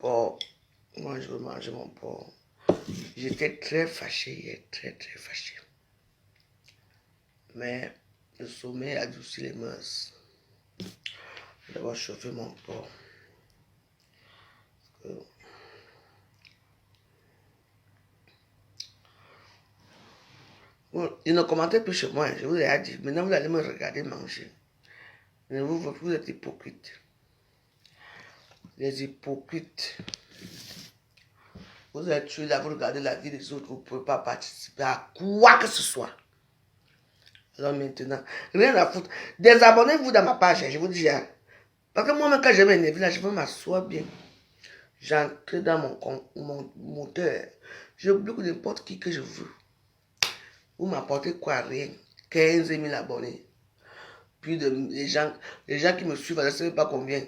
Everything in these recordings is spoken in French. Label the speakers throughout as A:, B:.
A: porc. Moi, je veux manger mon porc. J'étais très fâché hier, très fâché. Mais le sommeil adoucit les mœurs. Je vais d'abord chauffer mon porc. Bon, il ne commentez plus chez moi, je vous ai dit. Maintenant, vous allez me regarder manger. Vous êtes hypocrite. Les hypocrites. Vous êtes tués là, vous regardez la vie des autres, vous ne pouvez pas participer à quoi que ce soit. Alors maintenant, rien à foutre. Désabonnez-vous dans ma page, je vous dis. Hein. Parce que moi-même, quand je m'énerve là, je veux m'asseoir bien. J'entre dans mon moteur. Je bloque n'importe qui que je veux. Vous m'apportez quoi? Rien. 15 000 abonnés. Puis les gens qui me suivent, je ne sais pas combien.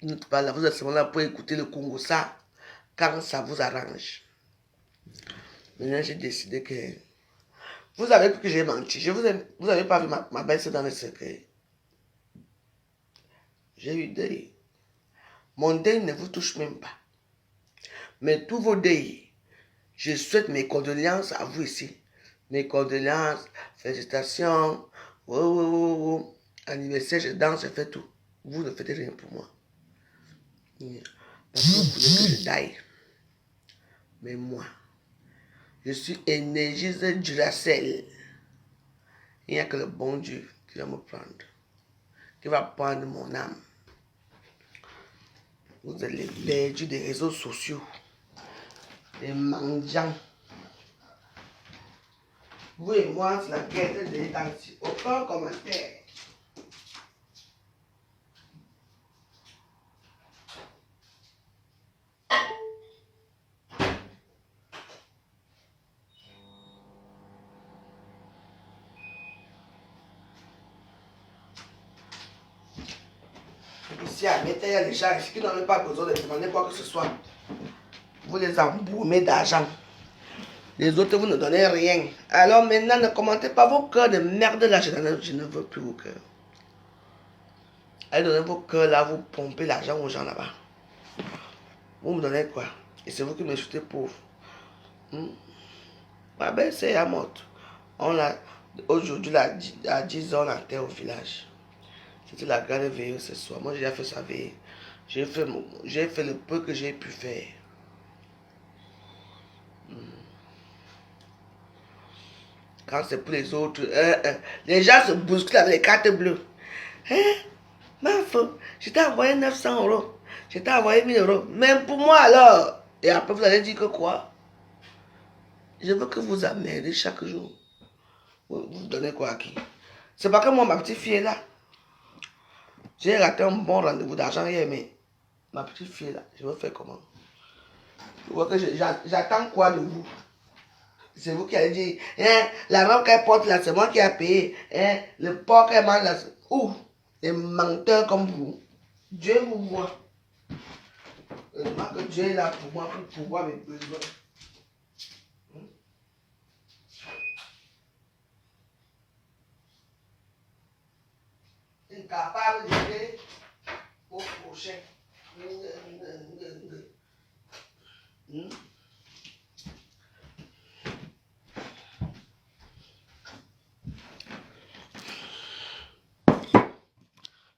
A: Vous êtes seulement là pour écouter le Congo, ça, quand ça vous arrange. Maintenant, j'ai décidé que... Vous avez vu que j'ai menti. Vous n'avez pas vu ma baisse dans le secret. J'ai eu deuil. Mon deuil ne vous touche même pas. Mais tous vos deuils, je souhaite mes condoléances à vous ici. Mes condoléances, félicitations, anniversaire, je danse, je fais tout. Vous ne faites rien pour moi. Parce que vous voulez que je daille. Mais moi, je suis Énergise Duracell. Il n'y a que le bon Dieu qui va me prendre. Qui va prendre mon âme. Vous êtes les perdus des réseaux sociaux. Les mendiants. Vous et moi, c'est la guerre de l'identité. Aucun commentaire. Ici à Mété, il y a des gens ici qui n'ont même pas besoin de demander quoi que ce soit. Vous les embourmez d'argent. Les autres, vous ne donnez rien. Alors maintenant, ne commentez pas vos cœurs de merde là. Je ne veux plus vos cœurs. Allez donner vos cœurs là, vous pompez l'argent aux gens là-bas. Vous me donnez quoi? Et c'est vous qui me shootez pauvre. Ma belle-sœur est morte. Aujourd'hui, à 10 ans, on était au village. C'était la grande veilleuse ce soir. Moi, j'ai déjà fait sa veille. J'ai fait le peu que j'ai pu faire. Quand c'est pour les autres, les gens se bousculent avec les cartes bleues. Hein? Ma femme, je t'ai envoyé 900 €. Je t'ai envoyé 1000 €. Même pour moi alors. Et après, vous allez dire que quoi? Je veux que vous emmerdez chaque jour. Vous donnez quoi à qui? C'est pas que moi, ma petite fille est là. J'ai raté un bon rendez-vous d'argent hier, mais ma petite fille est là. Je veux faire comment? Je vois que j'attends quoi de vous? C'est vous qui allez dire, hein, la robe qu'elle porte là, c'est moi qui ai payé. Hein, le porc qu'elle mange là, ouh, les menteurs comme vous. Dieu vous voit. Heureusement que Dieu est là pour moi, pour pouvoir mes besoins. Incapable d'aider au prochain.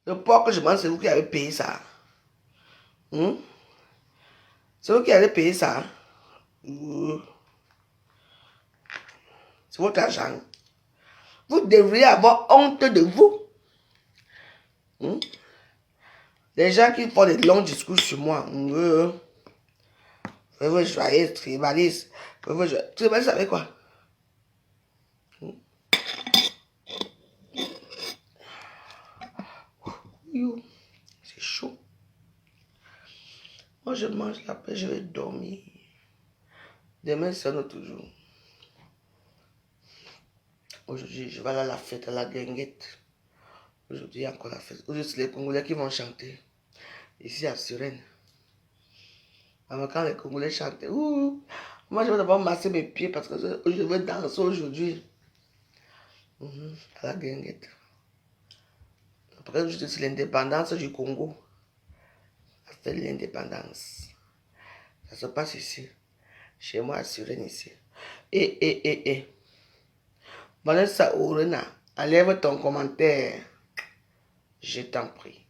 A: Le porc que je mange, c'est vous qui avez payé ça. C'est vous qui avez payé ça. C'est votre argent. Vous devriez avoir honte de vous. Les gens qui font des longs discours sur moi. Joyeux, tribaliste. Tribaliste avec quoi? C'est chaud. Moi, je mange la paix, je vais dormir. Demain, c'est un autre jour. Aujourd'hui, je vais aller à la fête, à la guinguette. Aujourd'hui, il y a encore la fête. Aujourd'hui, c'est les Congolais qui vont chanter. Ici, à Suresnes. Alors, quand les Congolais chantent, moi, je vais d'abord masser mes pieds parce que je vais danser aujourd'hui. À la guinguette. Après, c'est l'indépendance du Congo. fête de l'indépendance. Ça se passe ici. Chez moi à Suresnes ici. Et. Vanessa Orena, enlève ton commentaire. Je t'en prie.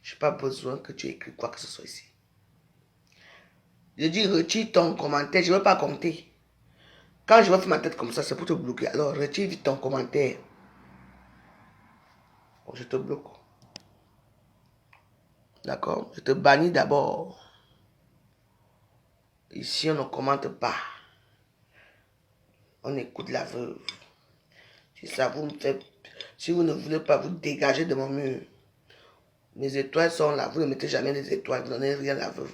A: Je n'ai pas besoin que tu écris quoi que ce soit ici. Je dis retire ton commentaire, je ne veux pas compter. Quand je vais faire ma tête comme ça, c'est pour te bloquer. Alors retire vite ton commentaire. Bon, je te bloque. D'accord? Je te bannis d'abord. Ici, on ne commente pas. On écoute la veuve. Si ça vous fait... Si vous ne voulez pas vous dégager de mon mur, mes étoiles sont là. Vous ne mettez jamais les étoiles. Vous n'en rien à la veuve.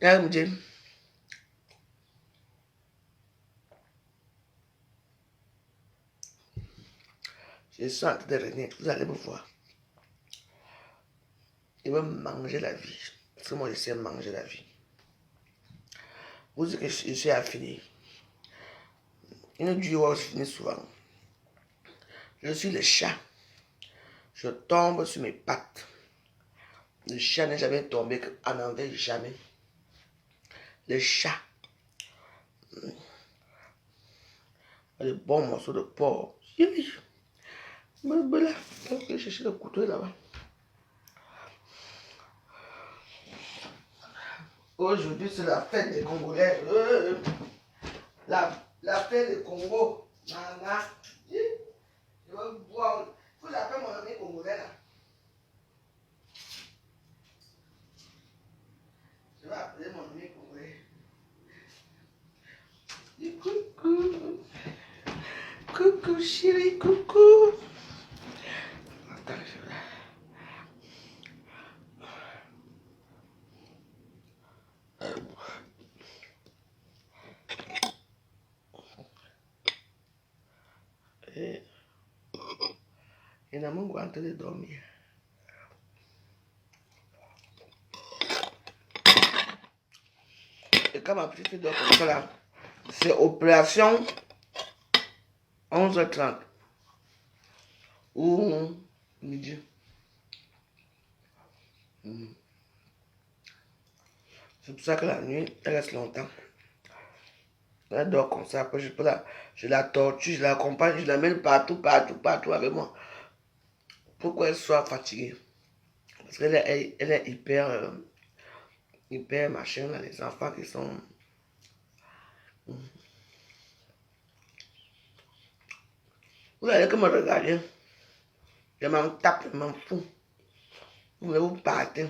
A: MJ. Je suis en train de revenir. Vous allez me voir. Il va manger la vie. Parce que moi, je sais manger la vie. Vous dites que je suis affiné. Une duo finit souvent. Je suis le chat. Je tombe sur mes pattes. Le chat n'est jamais tombé en envers, jamais. Le chat. Le bon morceau de porc. Voilà. Je vais chercher le couteau là-bas. Aujourd'hui, c'est la fête des Congolais. La fête des Congo. Maman. Je vais boire. Il faut que j'appelle mon ami congolais là. Je vais appeler mon ami congolais. Coucou. Coucou chérie, coucou. Attends, je vais... Et n'a mon en train de dormir. Et quand ma petite fille dort comme ça là, c'est opération 11h30 ou midi. C'est pour ça que la nuit, elle reste longtemps. Elle dort comme ça. Après, je la torture, je l'accompagne, je l'amène partout avec moi. Pourquoi elle soit fatiguée? Parce qu'elle est hyper machin, là, les enfants qui sont... Vous allez que me regarder. Je m'en tape, je m'en fous. Vous voulez vous partir.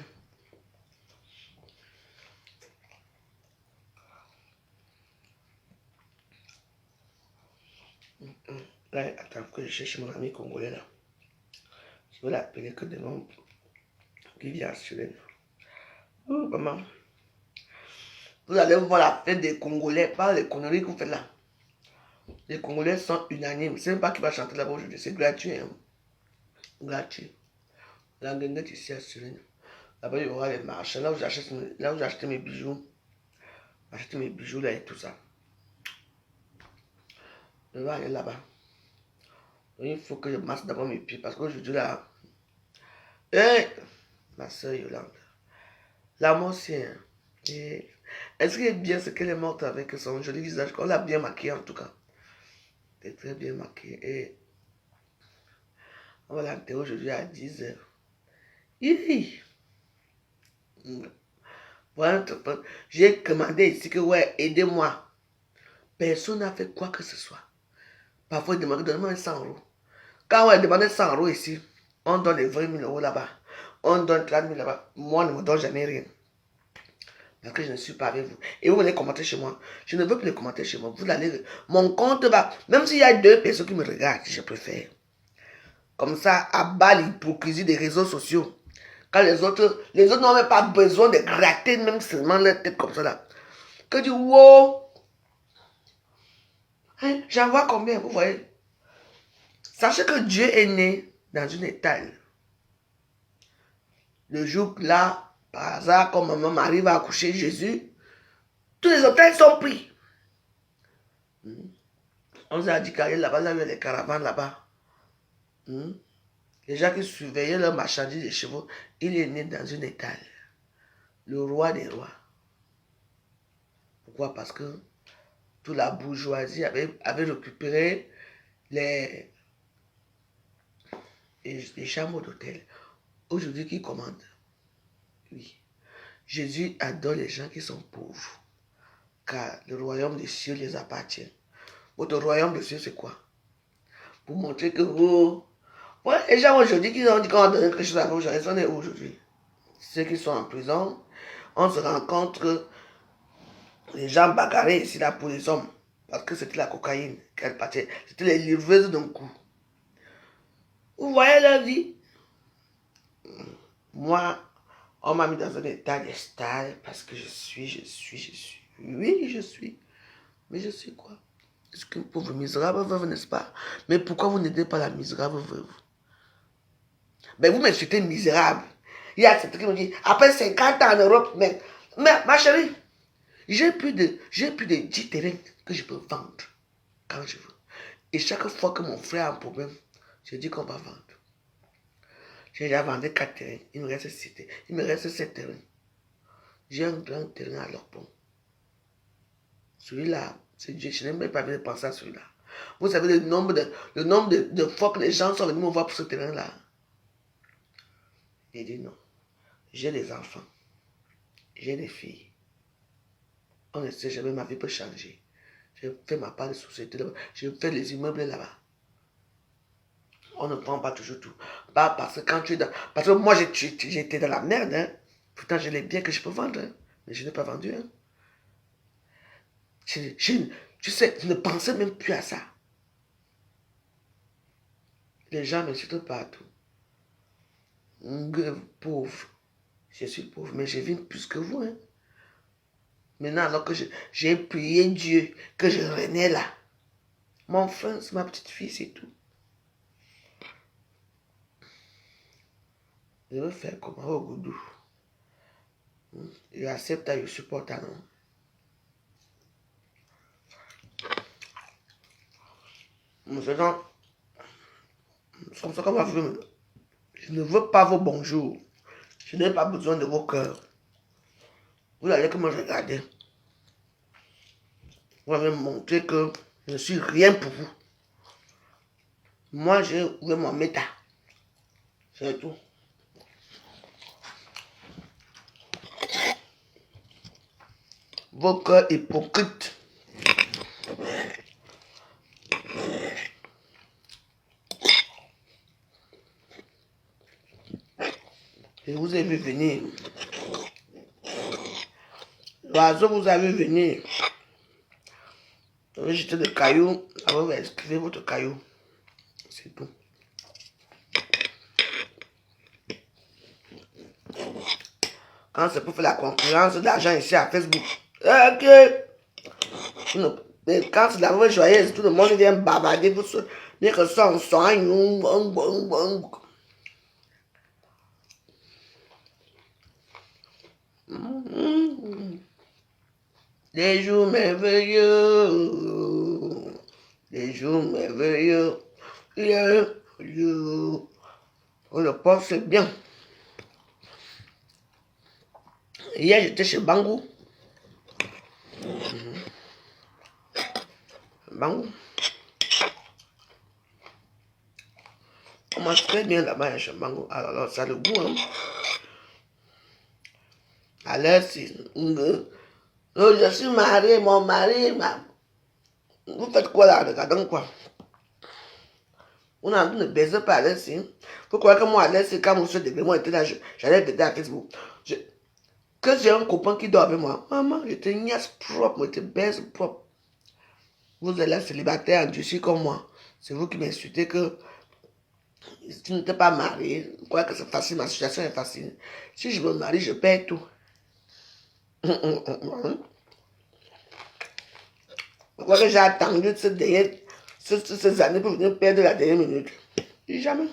A: Là, attends que je cherche mon ami congolais là. Je vais l'appeler que des noms qui vient assurer. Oh, maman. Vous allez voir la fête des Congolais, pas les conneries que vous faites là. Les Congolais sont unanimes. C'est même pas qui va chanter là-bas aujourd'hui. C'est gratuit. Hein. Gratuit. La guinguette ici à Suresnes. Là-bas, il y aura les marchands. Là où j'achète mes bijoux. Acheter mes bijoux là et tout ça. Je vais aller là-bas. Il faut que je masse d'abord mes pieds. Parce qu'aujourd'hui là... Hé! Ma soeur Yolande. La mort c'est... Est-ce qu'elle est bien ce qu'elle est morte avec son joli visage? On l'a bien maquillée en tout cas. Elle est très bien maquillée. Et on va l'enterrer aujourd'hui à 10h. Voilà, j'ai commandé ici que ouais, aidez-moi. Personne n'a fait quoi que ce soit. Parfois, il demande, donne-moi 100 euros. Quand on a demandé 100 euros ici, on donne les 20 000 euros là-bas. On donne 30 000 là-bas. Moi, on ne me donne jamais rien. Parce que je ne suis pas avec vous. Et vous venez commenter chez moi. Je ne veux plus les commenter chez moi. Vous allez... Mon compte va... Même s'il y a 2 personnes qui me regardent, je préfère. Comme ça, à bas l'hypocrisie des réseaux sociaux. Quand les autres n'ont même pas besoin de gratter même seulement leur tête comme ça là. Que du wow. Hein, j'en vois combien, vous voyez. Sachez que Dieu est né dans une étale. Le jour là, par hasard, quand maman Marie va accoucher Jésus, tous les hôtels sont pris. On nous a dit qu'il y a là-bas, il y avait les caravanes là-bas. Les gens qui surveillaient leurs marchandises des chevaux, il est né dans une étale. Le roi des rois. Pourquoi? Parce que toute la bourgeoisie avait récupéré les chambres d'hôtel. Aujourd'hui, qui commande? Oui. Jésus adore les gens qui sont pauvres. Car le royaume des cieux les appartient. Votre royaume des cieux, c'est quoi? Pour montrer que vous... Ouais, les gens aujourd'hui qui ont dit qu'on a donné quelque chose à vous, ils sont où aujourd'hui? Ceux qui sont en prison, on se rend compte que les gens bagarraient ici là pour les hommes. Parce que c'était la cocaïne qu'elle partait. C'était les livreuses d'un coup. Vous voyez leur vie? Moi, on m'a mis dans un état de star parce que je suis. Oui, je suis. Mais je suis quoi? Est-ce qu'une pauvre misérable veuve, n'est-ce pas? Mais pourquoi vous n'aidez pas la misérable veuve? Mais vous m'insultez misérable. Il y a certains qui me disent, après 50 ans en Europe, mais ma chérie, j'ai plus de 10 terrains que je peux vendre quand je veux. Et chaque fois que mon frère a un problème, je dis qu'on va vendre. J'ai déjà vendu 4 terrains, il me reste 7 terrains. J'ai un grand terrain à Lorpon. Celui-là, c'est Dieu, je n'ai même pas envie de penser à celui-là. Vous savez le nombre de fois que les gens sont venus me voir pour ce terrain-là. J'ai dit non. J'ai des enfants. J'ai des filles. On ne sait jamais, ma vie peut changer. Je fais ma part de société là-bas. Je fais les immeubles là-bas. On ne prend pas toujours tout. Pas parce que quand tu es dans... Parce que moi, j'étais dans la merde. Hein. Pourtant, j'ai les biens que je peux vendre. Hein. Mais je n'ai pas vendu. Hein. Tu sais, je ne pensais même plus à ça. Les gens m'insultent partout. Pauvre. Je suis pauvre, mais je vis plus que vous. Hein. Maintenant, alors que j'ai prié Dieu, que je renais là. Mon frère, c'est ma petite fille, c'est tout. Je veux faire comme au goudou. Je accepte et je supporte à non. C'est comme ça qu'on va faire. Je ne veux pas vos bonjours. Je n'ai pas besoin de vos cœurs. Vous allez que me regarder. Vous allez me montrer que je ne suis rien pour vous. Moi, j'ai ouvert mon méta. C'est tout. Vos cœurs hypocrites. Je vous ai vu venir. L'oiseau vous a vu venir. Vous avez jeté des cailloux. Vous avez esquivé votre caillou. C'est tout. Quand c'est pour faire la concurrence d'argent ici à Facebook. Ok. Quand c'est la vraie joyeuse, tout le monde vient bavarder. Vous dire que ça, on soigne. Des jours merveilleux. Des jours merveilleux. Le porc, c'est bien. Hier, j'étais chez Bangou. Bangou. On mange très bien là-bas chez Bangou. Alors, ça a le goût. Hein. Alors, je suis marié, mon mari. Vous faites quoi là? Regardons quoi? On a ne baise pas Alessi. Vous croyez que moi, Alessi, quand mon soeur devait moi était là, j'allais baiser à Facebook. Que j'ai un copain qui dort avec moi. Maman, j'étais niaise propre, j'étais baise propre. Vous êtes là célibataire, endurci comme moi. C'est vous qui m'insultez que si tu n'étais pas marié, vous croyez que c'est facile, ma situation est facile. Si je me marie, je perds tout. Pourquoi que j'ai attendu ces années pour venir perdre la dernière minute? Jamais.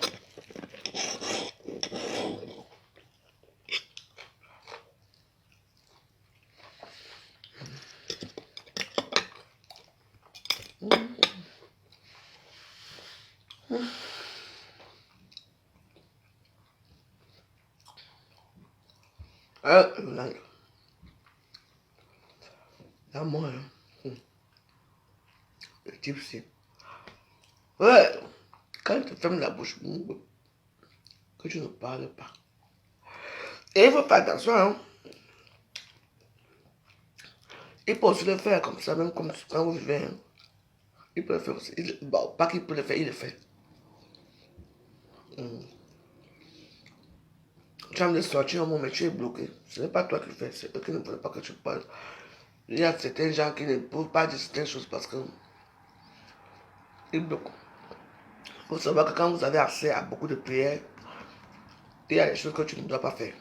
A: Là, moi, le type, c'est... Ouais, quand tu fermes la bouche, que tu ne parles pas. Et il faut faire attention, hein. Il peut aussi le faire comme ça, même comme quand vous vivez. Hein. Il peut le faire aussi. Bon, pas qu'il peut le faire, il le fait. Tu as envie de sortir un moment, mais tu es bloqué. Ce n'est pas toi qui le fais, c'est eux qui ne veulent pas que tu parles. Il y a certains gens qui ne peuvent pas dire certaines choses parce que ils bloquent. Il faut savoir que quand vous avez accès à beaucoup de prières, il y a des choses que tu ne dois pas faire.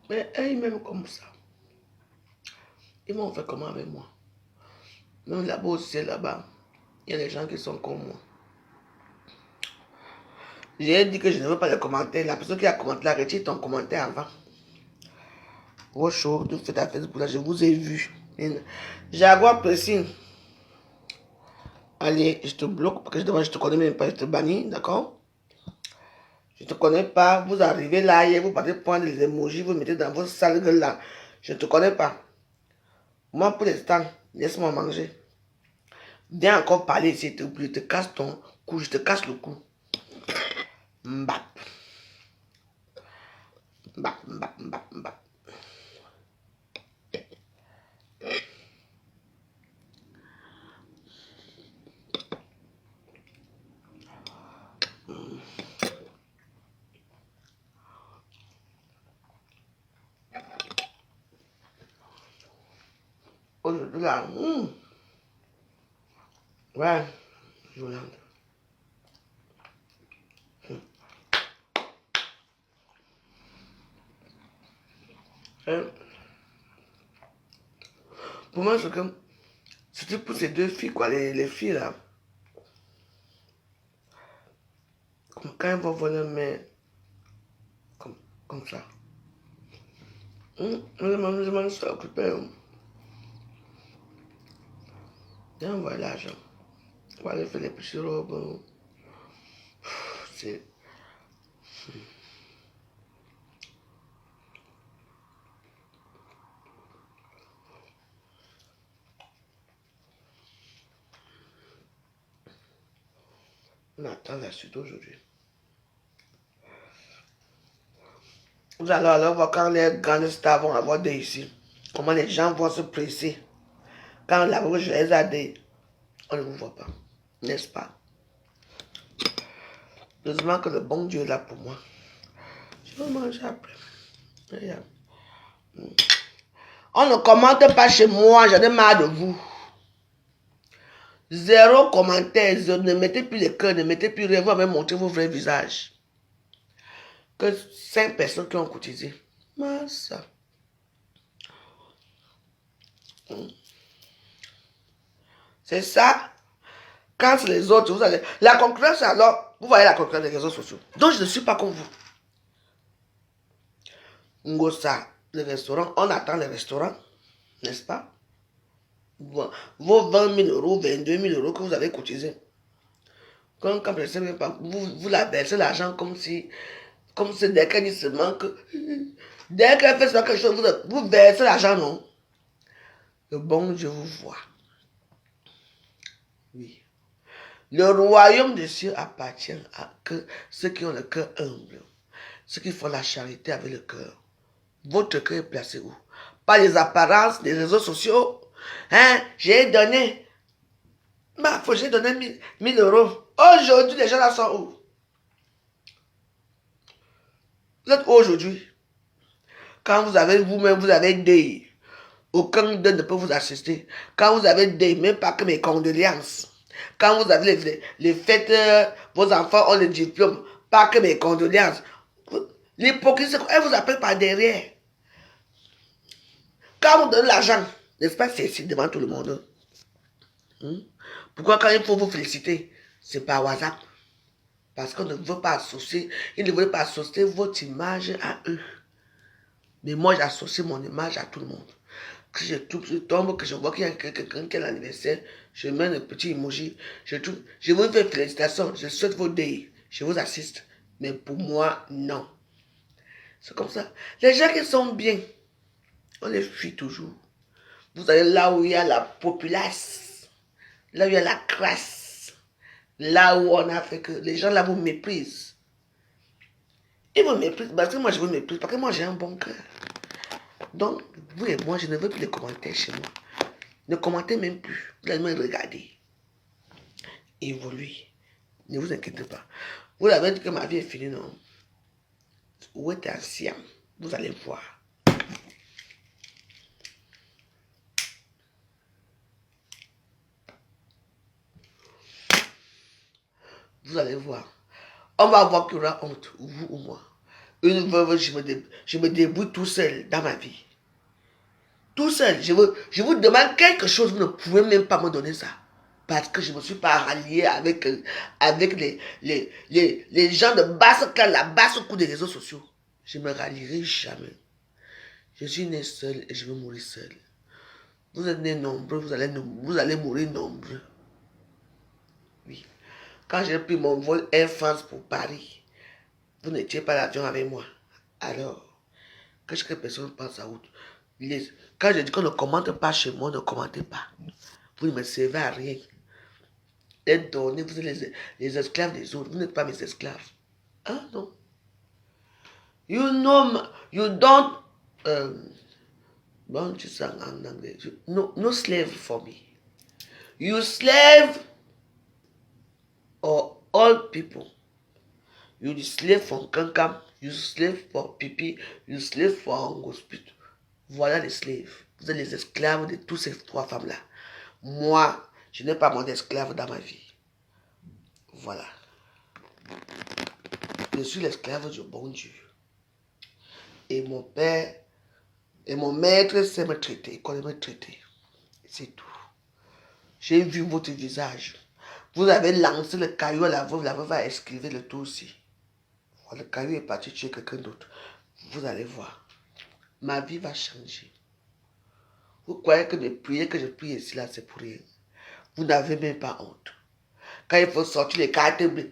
A: Mais ils m'aiment comme ça. Ils m'ont fait comment avec moi. Même là-bas aussi, là-bas, il y a des gens qui sont comme moi. J'ai dit que je ne veux pas les commentaires. La personne qui a commenté là, retire ton commentaire avant. Vos choses, tu fais ta Facebook là, je vous ai vu. Jaguar précis. Allez, je te bloque parce que je te connais même pas, je te bannis, d'accord? Je ne te connais pas, vous arrivez là, et vous partez prendre les emojis, vous mettez dans votre salle là. Je ne te connais pas. Moi, pour l'instant, laisse-moi manger. Viens encore parler ici, je te casse ton cou, je te casse le cou. Mbap. Mbap, mbap, mbap, mbap. Aujourd'hui là, ouais, je regarde. Pour moi, c'est comme, c'était pour ces deux filles, quoi, les filles là. Comme quand elles vont voler, mais comme ça. Je m'en suis occupé. Viens, on va l'argent. On va aller faire les petites robes. C'est... On attend la suite aujourd'hui. Vous allez alors voir quand les grandes stars vont avoir des ici. Comment les gens vont se presser. Quand la rouge les a des... On ne vous voit pas. N'est-ce pas? Heureusement que le bon Dieu est là pour moi. Je vais manger après. Regarde. On ne commente pas chez moi, j'en ai marre de vous. Zéro commentaire, ne mettez plus les cœurs, ne mettez plus rien, vous avez montré vos vrais visages. Que 5 personnes qui ont cotisé. Ça. C'est ça. Quand c'est les autres, vous allez... La concurrence, alors, vous voyez la concurrence des réseaux sociaux. Donc, je ne suis pas comme vous. Ngosa, le restaurant, on attend le restaurant, n'est-ce pas? Vos 20 000 euros, 22 000 euros que vous avez cotisé. Quand vous la versez l'argent comme si dès qu'elle dit seulement que... Dès qu'elle fait quelque chose, vous versez l'argent, non? Le bon Dieu vous voit. Oui. Le royaume des cieux appartient à ceux qui ont le cœur humble. Ceux qui font la charité avec le cœur. Votre cœur est placé où? Pas les apparences des réseaux sociaux. Hein? J'ai donné. J'ai donné 1000 euros. Aujourd'hui, les gens là sont où? Vous êtes où aujourd'hui? Quand vous avez vous-même, vous avez des. Aucun d'eux ne peut vous assister. Quand vous avez des, même pas que mes condoléances. Quand vous avez les fêtes, vos enfants ont le diplôme, pas que mes condoléances. L'hypocrisie, elle vous appelle par derrière. quand vous donnez l'argent, n'est-ce pas, c'est ici devant tout le monde. Pourquoi quand il faut vous féliciter, c'est par WhatsApp? Parce qu'on ne veut pas associer, ils ne veulent pas associer votre image à eux. Mais moi, j'associe mon image à tout le monde. Que je tombe, que je vois qu'il y a quelqu'un qui a l'anniversaire, je mets un petit emoji, je vous fais félicitations, je souhaite vos days, je vous assiste. Mais pour moi, non. C'est comme ça. Les gens qui sont bien, on les fuit toujours. Vous allez là où il y a la populace, là où il y a la classe, là où on a fait que les gens là vous méprisent. Ils vous méprisent parce que moi je vous méprise, parce que moi j'ai un bon cœur. Donc, vous et moi, je ne veux plus les commentaires chez moi. Ne commentez même plus. Vous allez me regarder. Évoluer. Ne vous inquiétez pas. Vous avez dit que ma vie est finie, non? Où est ancien? Vous allez voir. Vous allez voir. On va voir qu'il y aura honte, vous ou moi. Une veuve, je me débrouille tout seul dans ma vie. Tout seul. Je vous demande quelque chose, vous ne pouvez même pas me donner ça. Parce que je ne me suis pas rallié avec les gens de basse classe, la basse cour des réseaux sociaux. Je ne me rallierai jamais. Je suis né seul et je vais mourir seul. Vous êtes nés nombreux, vous allez mourir nombreux. Oui. Quand j'ai pris mon vol Air France pour Paris, vous n'étiez pas l'avion avec moi. Alors, que personne pense à autre. Quand je dis qu'on ne commente pas chez moi, ne commentez pas. Vous ne me servez à rien. Être donné, vous êtes les esclaves des autres. Vous n'êtes pas mes esclaves. Ah non. You know, you don't, bon, tu sais en anglais. No slave for me. You slave or all people. You the slave for Kankam, you slave for Pipi, you slave for Angospit. Voilà les slaves. Vous êtes les esclaves de toutes ces trois femmes-là. Moi, je n'ai pas mon esclave dans ma vie. Voilà. Je suis l'esclave du bon Dieu. Et mon père et mon maître sait me traiter, il connaît me traiter. C'est tout. J'ai vu votre visage. Vous avez lancé le caillou à la veuve a esquivé le tout aussi. Le caillou est parti tuer quelqu'un d'autre. Vous allez voir. Ma vie va changer. Vous croyez que les prières que je prie ici, là, c'est pour rien. Vous n'avez même pas honte. Quand il faut sortir les cartes bleues,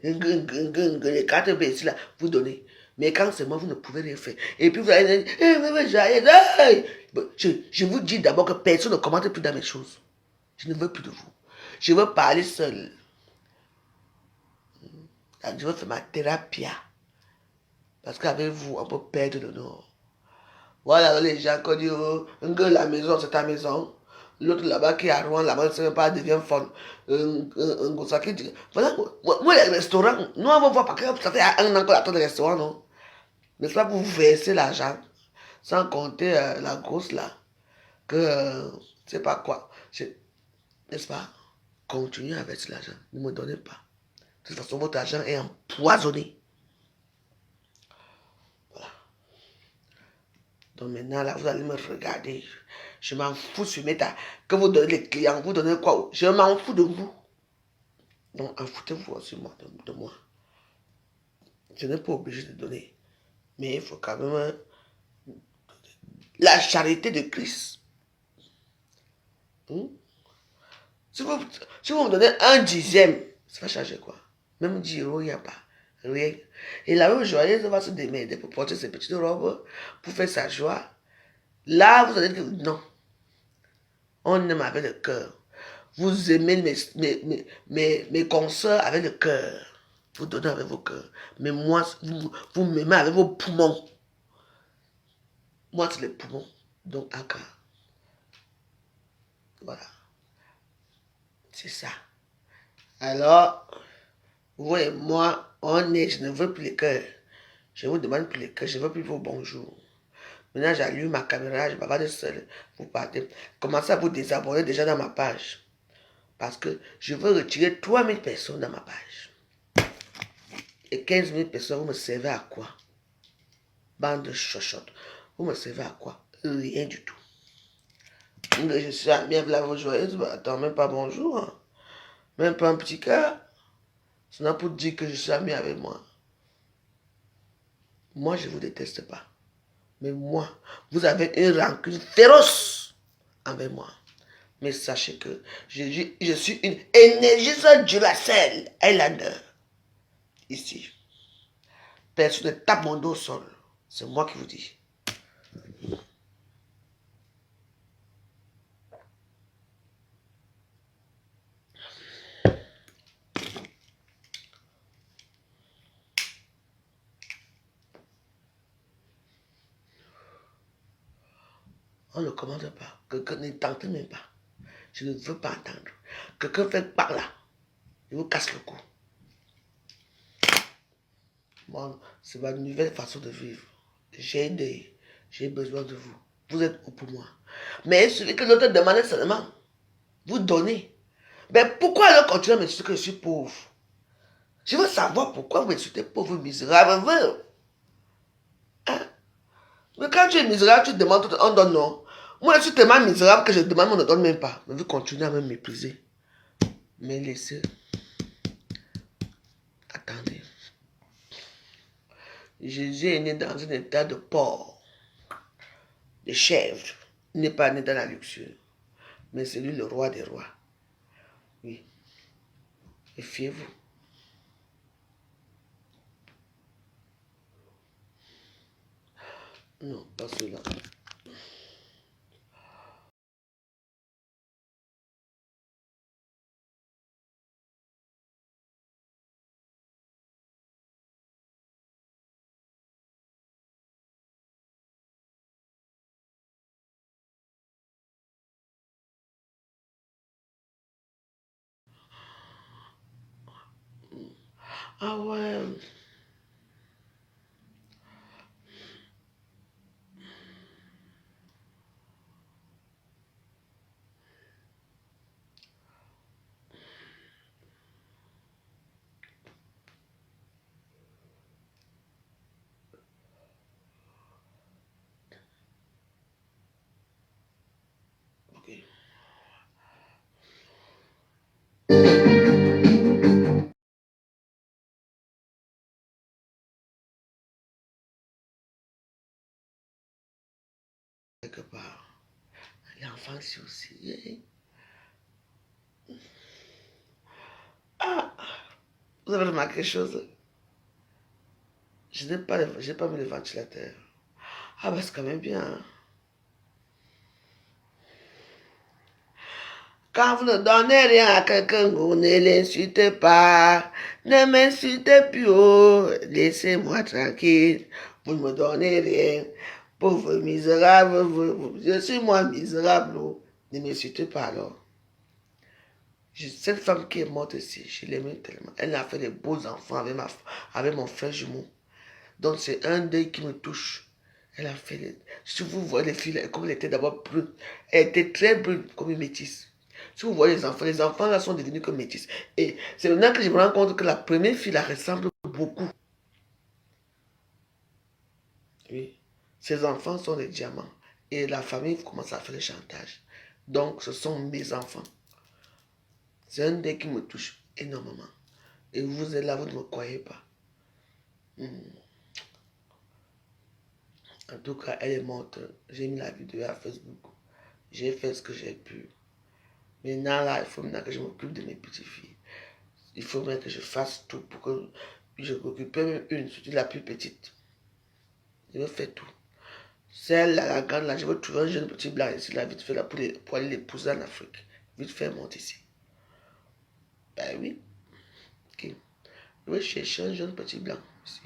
A: les cartes bleues ici, là, vous donnez. Mais quand c'est moi, vous ne pouvez rien faire. Et puis vous allez dire, je vous dis d'abord que personne ne commente plus dans mes choses. Je ne veux plus de vous. Je veux parler seul. Je veux faire ma thérapie. Parce qu'avec vous, on peut perdre le nord. Voilà les gens qui disent, oh, la maison, c'est ta maison. L'autre là-bas qui est à Rouen, là-bas, ne sait pas, devient folle. Voilà, moi, les restaurants, nous, on va voir, parce que ça fait un an qu'on attend les restaurants, non? N'est-ce pas, pour vous verser l'argent, sans compter la grosse là, que, c'est pas quoi. N'est-ce pas? Continuez avec cet argent, ne me donnez pas. De toute façon, votre argent est empoisonné. Voilà. Donc maintenant, là, vous allez me regarder. Je m'en fous sur Meta. Que vous donnez les clients, vous donnez quoi? Je m'en fous de vous. Donc, en foutez-vous aussi de moi. Je n'ai pas obligé de donner. Mais il faut quand même la charité de Christ. Si vous me donnez un dixième, ça va changer quoi? Même 10 euros, il n'y a pas. Rien. Et la même joyeuse va se démerder pour porter ses petites robes, pour faire sa joie. Là, vous allez dire non. On aime avec le cœur. Vous aimez mes consoeurs avec le cœur. Vous donnez avec vos cœurs. Mais moi, vous m'aimez avec vos poumons. Moi, c'est les poumons. Donc, Aka. Voilà. C'est ça. Alors, vous et moi, je ne veux plus les cœurs. Je ne vous demande plus les cœurs. Je ne veux plus vos bonjours. Maintenant, j'allume ma caméra, je bavarde seul. Vous partez. Commencez à vous désabonner déjà dans ma page. Parce que je veux retirer 3000 personnes dans ma page. Et 15 000 personnes, vous me servez à quoi? Bande de chochottes. Vous me servez à quoi? Rien du tout. Je suis amie avec la voix joyeuse, bah, attends, même pas bonjour, hein. Même pas un petit cœur. C'est n'a pour dire que je suis amie avec moi. Moi, je ne vous déteste pas. Mais moi, vous avez une rancune féroce envers moi. Mais sachez que je suis une énergie Duracell Highlander. Ici. Personne ne tape mon dos au sol. C'est moi qui vous dis. On ne commande pas. Quelqu'un n'entend même pas. Je ne veux pas entendre. Quelqu'un fait par là. Il vous casse le cou. Moi, c'est ma nouvelle façon de vivre. J'ai besoin de vous. Vous êtes où pour moi. Mais celui que l'autre demande seulement, vous donnez. Mais pourquoi alors continuer à me dire que je suis pauvre? Je veux savoir pourquoi vous insultez pauvre misérable. Hein? Mais quand tu es misérable, tu demandes, on donne non. Moi, je suis tellement misérable que je demande, on ne donne même pas. Mais vous continuez à me mépriser. Mais laissez. Attendez. Jésus est né dans un état de porc, de chèvre. Il n'est pas né dans la luxure. Mais c'est lui le roi des rois. Oui. Et fiez-vous. Non, pas cela. Ah ouais. Ok. Quelque part. L'enfant, c'est aussi. Ah, vous avez remarqué quelque chose? Je n'ai pas, j'ai pas mis le ventilateur. Ah, bah, c'est quand même bien. Hein. Quand vous ne donnez rien à quelqu'un, vous ne l'insultez pas. Ne m'insultez plus, oh. Laissez-moi tranquille. Vous ne me donnez rien. Pauvre misérable, je suis moi misérable. Oh. Ne m'insultez pas alors. Cette femme qui est morte ici, je l'aimais tellement. Elle a fait des beaux enfants avec mon frère jumeau. Donc c'est un deuil qui me touche. Elle a fait les... Si vous voyez les filles, comme elle était d'abord brune, elle était très brune comme une métisse. Si vous voyez les enfants là sont devenus comme métisses. Et c'est maintenant que je me rends compte que la première fille la ressemble beaucoup. Oui. Ses enfants sont des diamants. Et la famille commence à faire le chantage. Donc ce sont mes enfants. C'est un deuil qui me touche énormément. Et vous êtes là, vous ne me croyez pas. Hmm. En tout cas, elle est morte. J'ai mis la vidéo à Facebook. J'ai fait ce que j'ai pu. Maintenant, là, il faut maintenant que je m'occupe de mes petites filles. Il faut maintenant que je fasse tout pour que je m'occupe même une, surtout la plus petite. Je veux faire tout. Celle, là, la grande, là, je veux trouver un jeune petit blanc ici, là, vite fait, là, pour aller l'épouser en Afrique. Vite fait, monte ici. Ben oui. Ok. Je veux chercher un jeune petit blanc ici.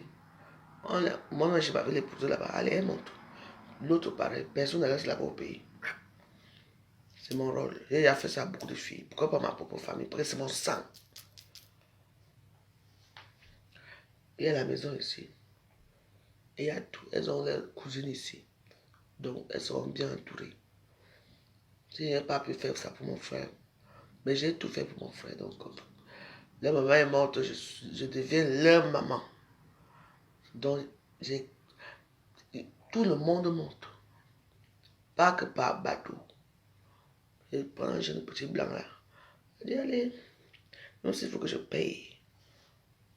A: Moi-même, je vais l'épouser là-bas. Allez, elle monte. L'autre pareil. Personne ne reste là-bas au pays. C'est mon rôle. J'ai déjà fait ça à beaucoup de filles. Pourquoi pas ma propre famille? Parce que c'est mon sang. Il y a la maison ici. Et il y a tout. Elles ont leurs cousines ici. Donc, elles seront bien entourées. Je n'ai pas pu faire ça pour mon frère. Mais j'ai tout fait pour mon frère. Donc, leur maman est morte. Je deviens leur maman. Donc, tout le monde monte. Pas que par bateau. Je prends un jeune petit blanc là. Je dis, allez, non, s'il faut que je paye.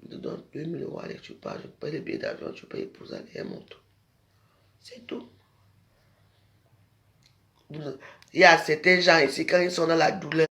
A: Je te donne 2000 euros, allez, tu pars, je paye le billet d'avion, tu payes pour aller, elle monte. C'est tout. Il y a certains gens ici, quand ils sont dans la douleur,